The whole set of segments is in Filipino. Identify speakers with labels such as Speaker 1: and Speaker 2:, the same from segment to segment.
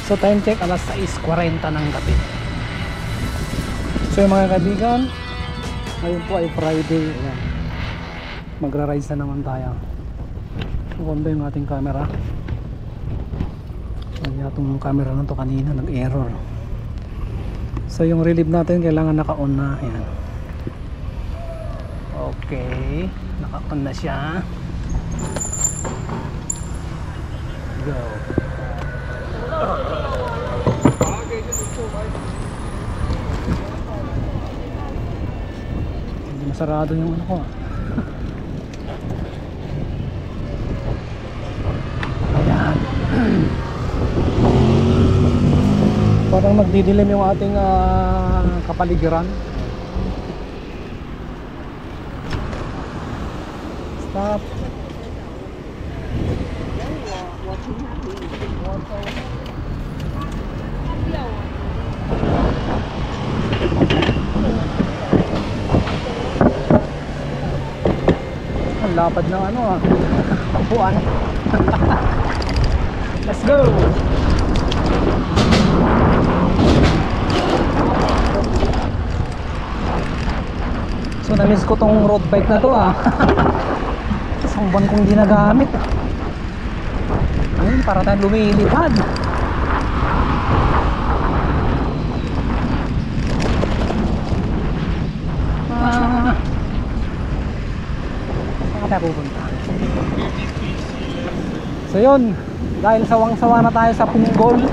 Speaker 1: So time check alas 6:40 ng gabi. So yung mga kaibigan, ngayon po ay Friday. Ayan. Magra-rides na naman tayo. Maganda yung ating camera. Kaya itong camera na to kanina nag-error. So yung relief natin kailangan naka-on na. Ayan. Okay, naka-on na siya. Go. Hindi masarado yung ano ko. Ayan. Parang magdidilim yung ating kapaligiran. Stop. Ang lapad ng ano tampuan. Let's go. So na-miss ko tong road bike na to isang buwan kong di nagamit. Ayun, para tayong lumilipad. Saan tayo pupunta? So yun, dahil sawang-sawa na tayo sa Punggol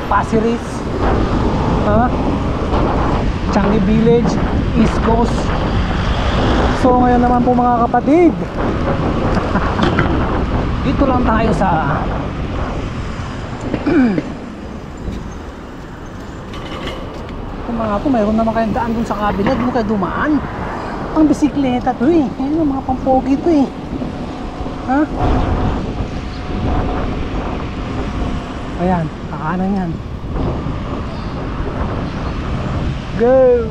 Speaker 1: Pasiris, Changi Village, East Coast. So ngayon naman po mga kapatid, dito lang tayo sa kung mga po mayroon naman kayong daan dun sa kabila, dun kayo dumaan. Ang bisikleta to ayun ang mga pampogi to ayan, kakanan yan. Go!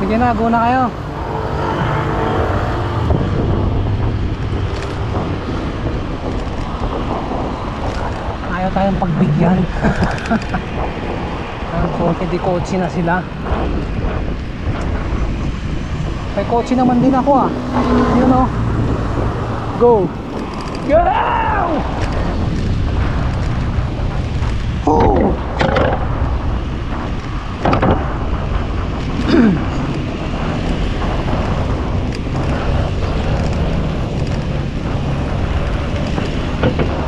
Speaker 1: Sige na, go na kayo. Ayaw tayong pagbigyan. Hindi kotse na sila. May kotse naman din ako yun go! Go! Oh!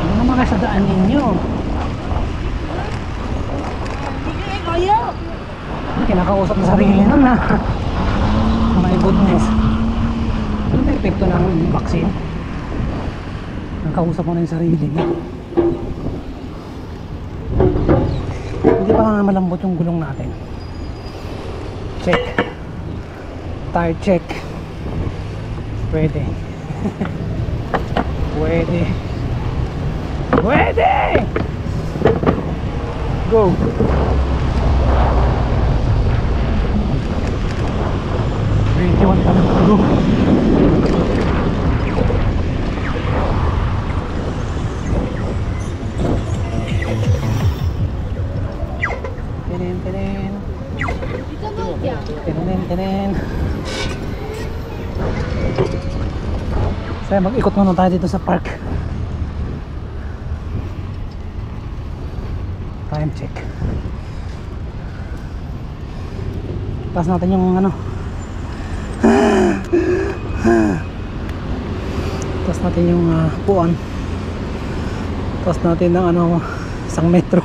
Speaker 1: Ano naman kayo sa daan ninyo? Kinakausap na sarili nun my goodness. Ano na epekto ng vaccine? Nakausap mo na yung sarili niya. Hindi pa nga malambot yung gulong natin. Check. Tire check. Pwede. Pwede. Pwede! Go! Iwan ka ng go. Tenen, tenen. Tenen, tenen. Saya mag-ikot muna tayo dito sa park. Time check. Taas natin yung taas natin yung puan. Taas natin ng isang metro.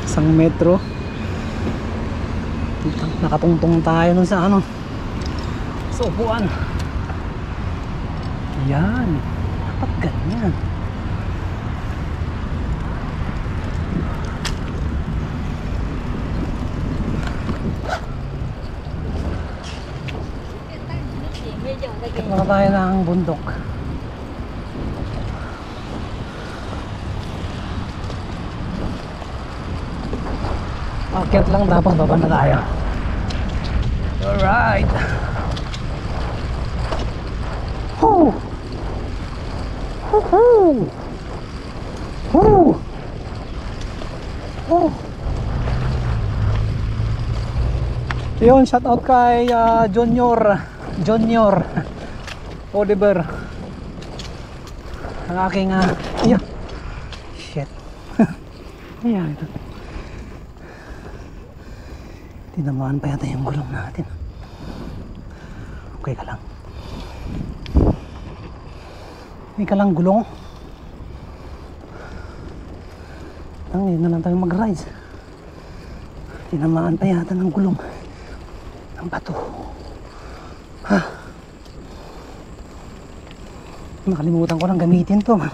Speaker 1: Isang metro. Nakatungtong tayo nun sa sa upuan. Yan. Dapat ganyan. Baka tayo ng bundok. Akyat lang tapos baba na tayo. right. Woo! Woo! Woo! Oh. Yun, shout out kay Junior Oliver, ang aking yeah. Shit. Ayan ito. Tinamaan pa yata yung gulong natin. Okay ka lang. Hindi ka lang gulong. Tangin na lang tayo mag-rise. Tinamaan pa yata ng gulong ng bato. Ha? Nakalimutan ko lang gamitin to. May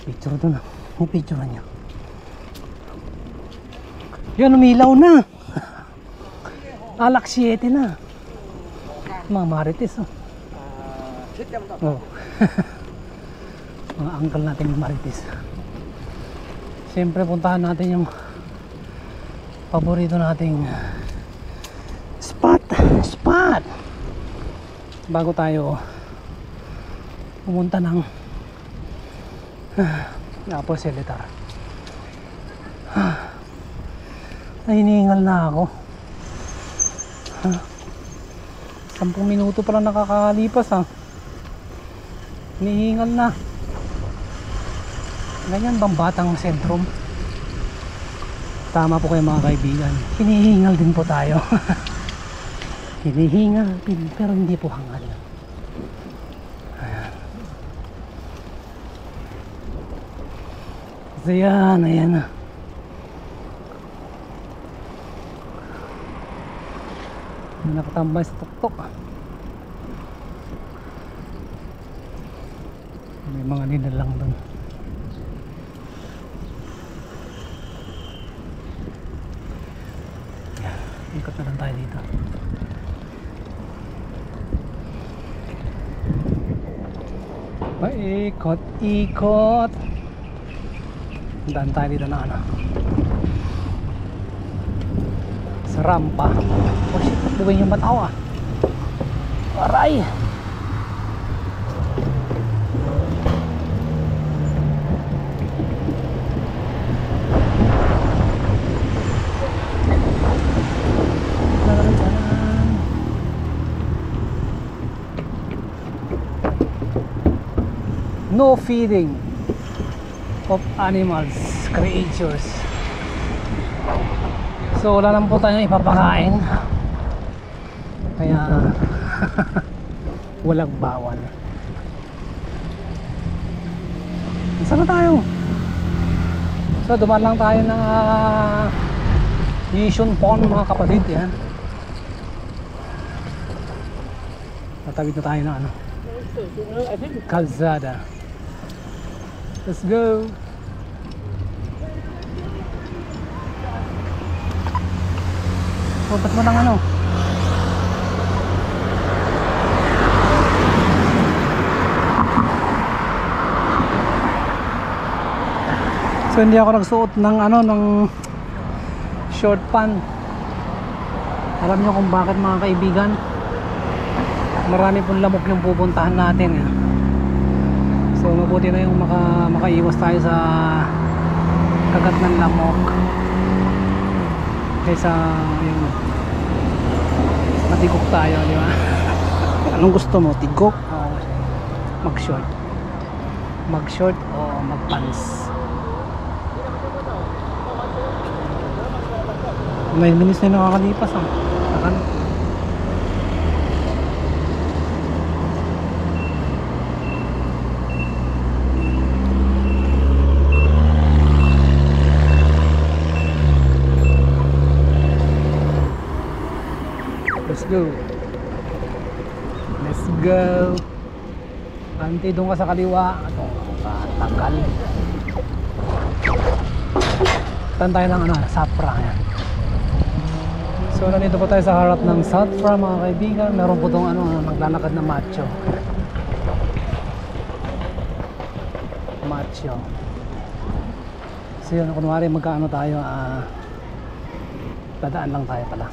Speaker 1: picture doon. May picture niya. Yan, umilaw na. Alak 7 na. Mga marites, oh. Oh. Mga uncle natin yung marites. Siyempre puntahan natin yung paborito nating spot bago tayo pumunta ng Apple Celitar. Nahiningal na ako. 10 minuto pa lang nakakalipas, ha. Hinihingal na. Ganyan bang batang sentrum? Tama po kayo mga kaibigan. Hinihingal din po tayo. Hinihingal din, pero hindi po hangal. Ayan. So yan, ayan na. Nakatambay sa tuktok. May mga nilalang doon. Ikot na lang tayo dito. Paikot-ikot. Daan tayo dito na ano, sa rampa. Oh shit, buwing yung bataw, ah. Aray! No feeding of animals, creatures. So wala lang po tayong ipapakain, kaya walang bawal. Saan na tayo? So dumaan lang tayo ng Yishun Pond, mga kapatid. Yan, natawid na tayo ng ano, kalsada. Let's go. Oh, ba't mo lang ano? So hindi ako nagsuot ng ano, ng short pant. Alam nyo kung bakit, mga kaibigan? Marami pong lamok yung pupuntahan natin, eh. So mabuti na yung makaiwas tayo sa kagat ng lamok kaysa yung matigok tayo, di ba? Anong gusto mo? Tigok o mag-short? Mag-short o mag-pants? 9 minutes na yung nakakalipas, ha? Akan? Let's go. Let's go. Ante, doon ka sa kaliwa. Ito, tagal. Tantay ng ano, Safra. Yan. So nandito po tayo sa harap ng Safra, mga kaibigan. Meron po itong ano, naglalakad na macho. Macho. So yun, kunwari magkaano tayo, dadaan lang tayo pala.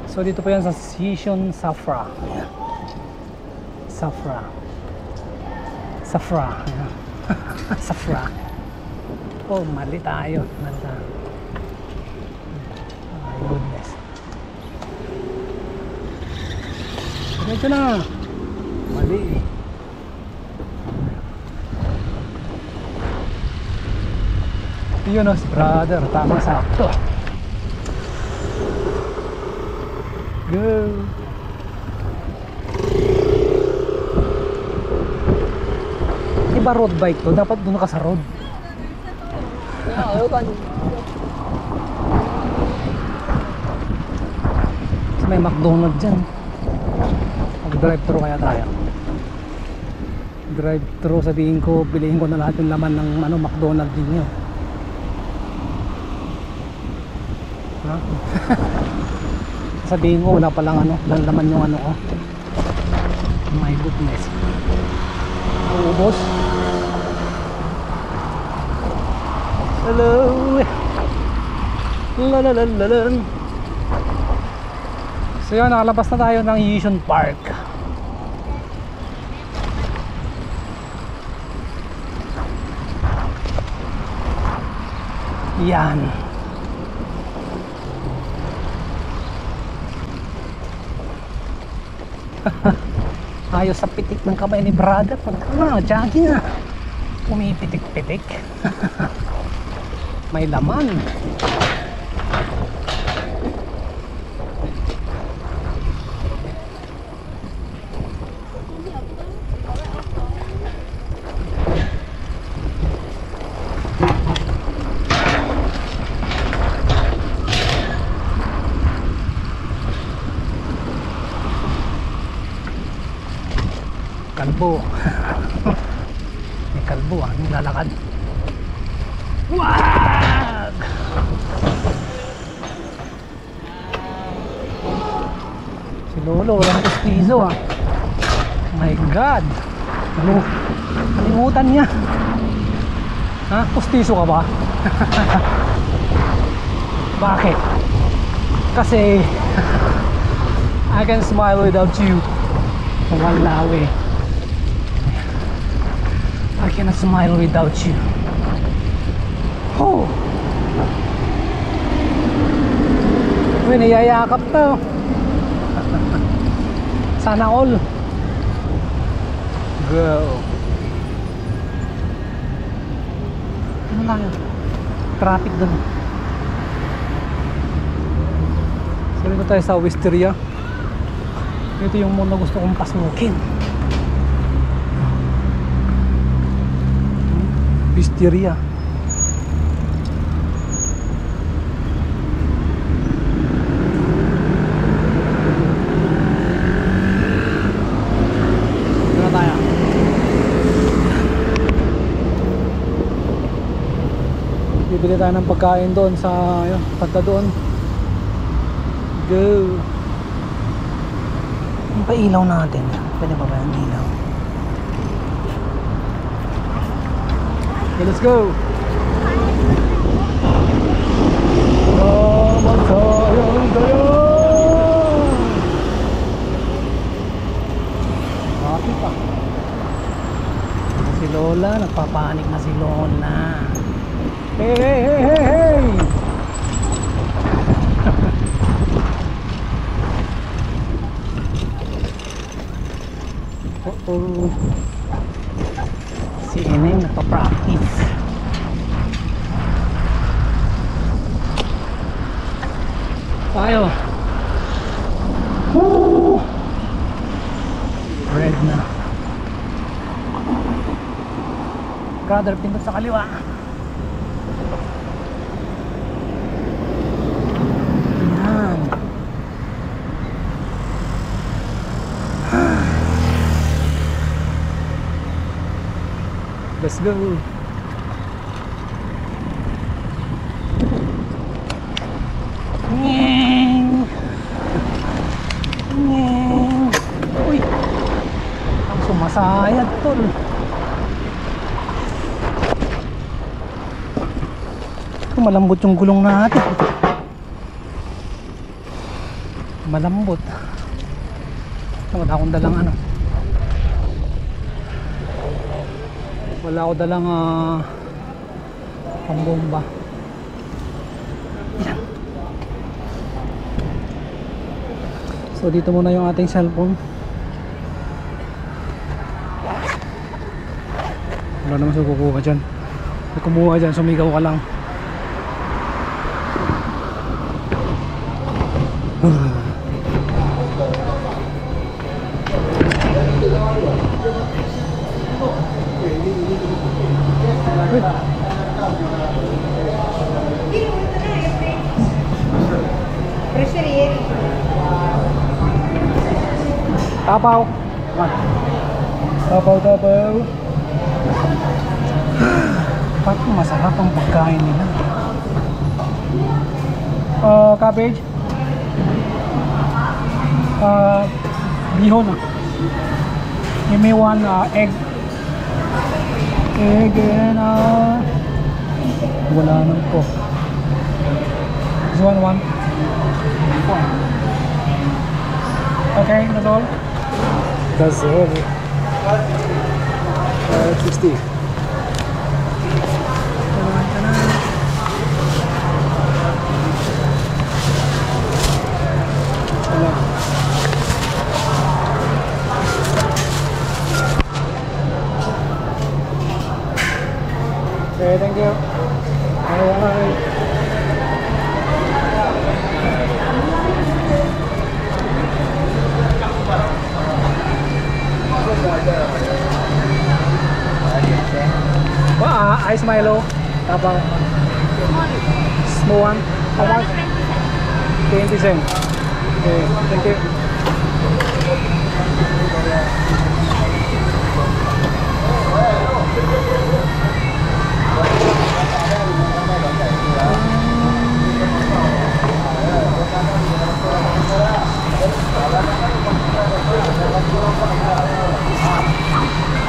Speaker 1: So dito po yan sa Station Safra. Ayan. Safra. Safra. Ayan. Safra. Oh, mali tayo. Mali tayo. Oh my goodness. Medyo na. Mali eh. Yun o, si brother. Tama, sakto. Go. Iba road bike to. Dapat doon ka sa road. May McDonald's dyan. Mag-drive-thru kaya tayo. Drive-thru, sabihin ko, piliin ko na lahat yung laman ng McDonald's din nyo. Ha? Sabihin ko, wala palang laman yung ko. My goodness. Ubos. Hello. Lalalalan. So yun, nakalabas na tayo ng Yishun Park. Yan. Ayos sa pitik ng kamay ni brother. Jogging na. Pumipitik-pitik. May laman. Kalbo. May kalbo nilalakad. Wag! Si Lolo walang pustiso My God. Kalimutan niya. Ha? Pustiso ka ba? Bakit? Kasi I can smile without you. Wala eh. I cannot smile without you. Oh. Uy, niyayakap to. Sana all. Go. Ano lang yun? Traffic doon. Sabi ko tayo sa Wisteria. Ito yung muna gusto kong pasmukin. Wisteria. Dito tayo. Bibili tayo ng pagkain doon sa pagka doon. Go. Yung pa-ilaw natin. Pwede ba ba yung ilaw? Okay, let's go. Mamatayang tayo. Bakit pa? Si Lola, nagpapanik na si Lola. Hey, hey, hey, hey, hey. Oh. Si Eneng nagpa-practice. Tayo. Red na. Brother, pindot sa kaliwa. Yan. Let's go. Nyeng. Nyeng. Uy. Ang sumasayad tol. So, malambot yung gulong natin. Malambot. Wala akong dalang ano. Wala akong dalang pambomba. Yan. So dito muna yung ating cellphone. Wala naman sa kukuha dyan. Kung kumuha dyan, sumigaw ka lang. Tapaw. Tapaw. Parang masarap ang pagkain nila. Cabbage. Bihon. Give me one egg. Egg and wala nang po. This one. Okay, that's all. That's all. 60. Okay, thank you. Bye. Ice Milo. Tapang small one. How much? 20 cents. Okay, thank you.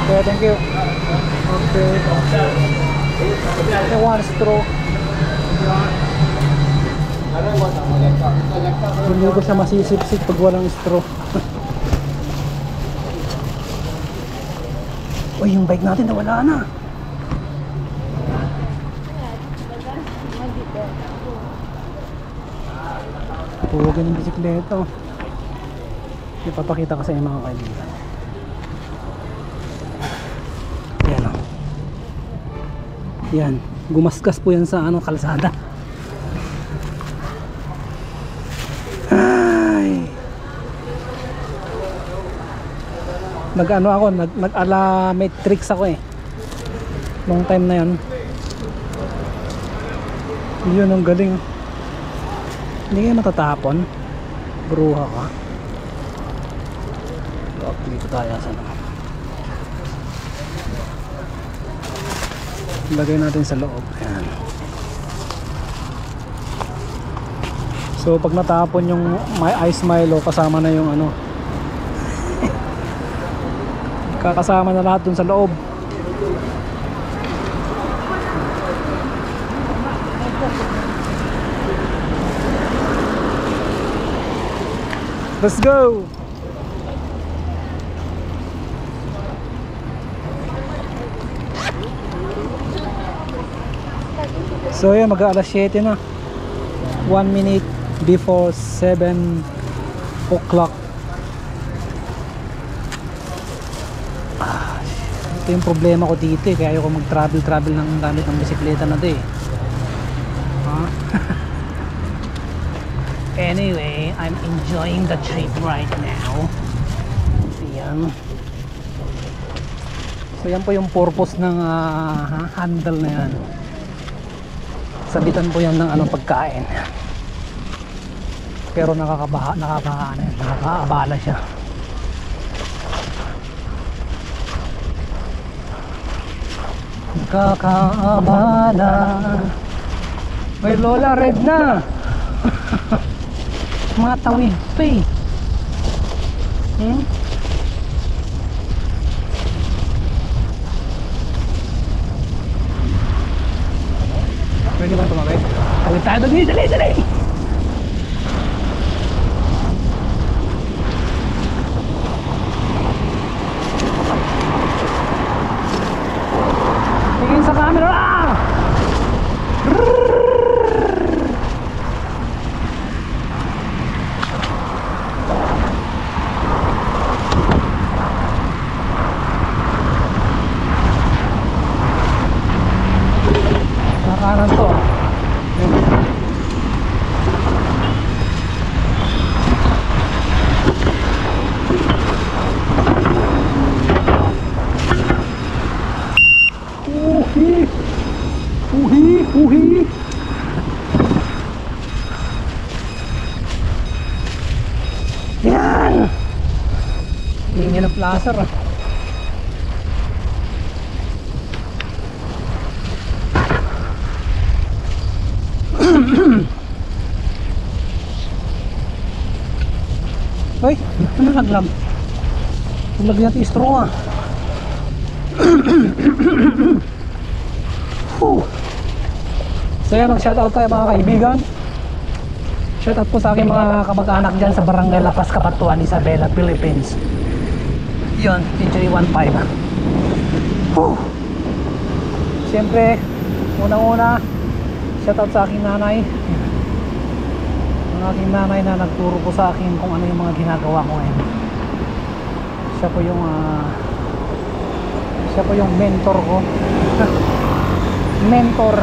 Speaker 1: Okay, thank you. Okay. One straw. Hindi ko siya masisipsip pag walang straw. Uy, yung bike natin nawala na. Tuwagin ng bisikleta. Ipapakita ko sa inyo mga kaibigan. Ayan o. Yan, gumasgas po yan sa kalsada. Ay. Nag-ala matrix ako eh. Long time na yan. Yun ang galing. Hindi kayo matatapon. Bruha ka. Dito tayo sa lagay natin sa loob. Ayan. So pag natapon yung Ice Milo, kasama na yung kakasama na lahat dun sa loob. Let's go. So yan, mag-aalas 7 na. 1 minute before 7 o'clock. Ito yung problema ko dito eh. Kaya ayoko mag-travel ng gamit ng bisikleta na ito eh. Anyway, I'm enjoying the trip right now. Yan. So yan po yung purpose ng handle na yan. Sabitan po yan ng pagkain. Pero nakakaabala siya. Nakakaabala. May Lola red na. Matawid pa eh. Pwede bang tumawid? Tayo, dali, dali, dali. Tingin sa camera. Nakanan to. Uhi. Yan. Tingin ng plaza ah. Hoy, ano naglag? Naglag natin straw ah. So yan, mag-shoutout tayo mga kaibigan. Shoutout po sa aking mga kamag-anak dyan sa Barangay Lapas, Kapatuan, Isabela, Philippines. Yun, PJ15. Siyempre, unang-una, shoutout sa aking nanay. Ang aking nanay na nagturo po sa akin kung ano yung mga ginagawa ko ngayon. Siya po yung mentor ko. Mentor.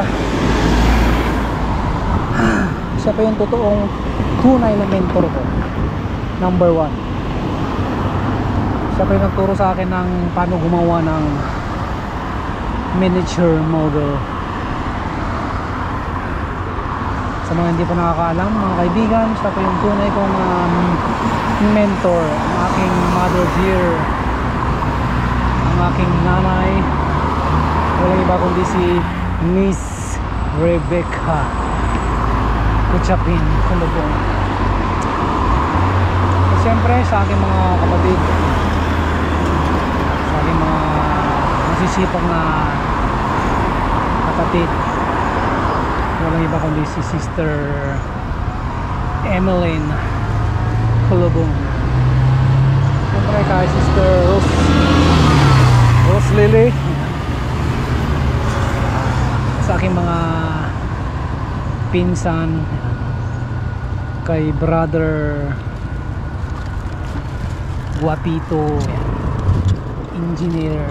Speaker 1: Siya po yung totoong tunay na mentor ko. Number 1. Siya po yung nagturo sa akin ng paano gumawa ng miniature model. Sa mga hindi pa nakakaalam mga kaibigan, siya po yung tunay kong mentor. Ang aking mother dear, ang aking nanay, walang iba kundi si Miss Rebecca Kuchapin Kulubong. At siyempre sa aking mga kapatid, sa aking mga masisipag na kapatid, walang iba kundi si Sister Emeline Kulubong. Siyempre kay Sister Rose Lily, sa aking mga pinsan, kay Brother Guapito, Engineer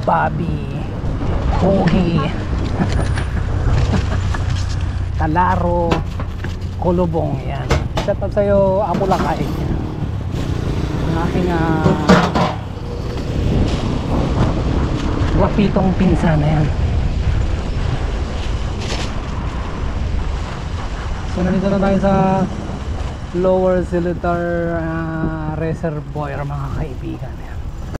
Speaker 1: Bobby, Pogi, Talaro, Kulubong. Yan, shout out sa'yo, Amulakay. Ang aking Guapitong pinsan na yan. So nandito na tayo sa Lower Zilitar Reservoir mga kaibigan.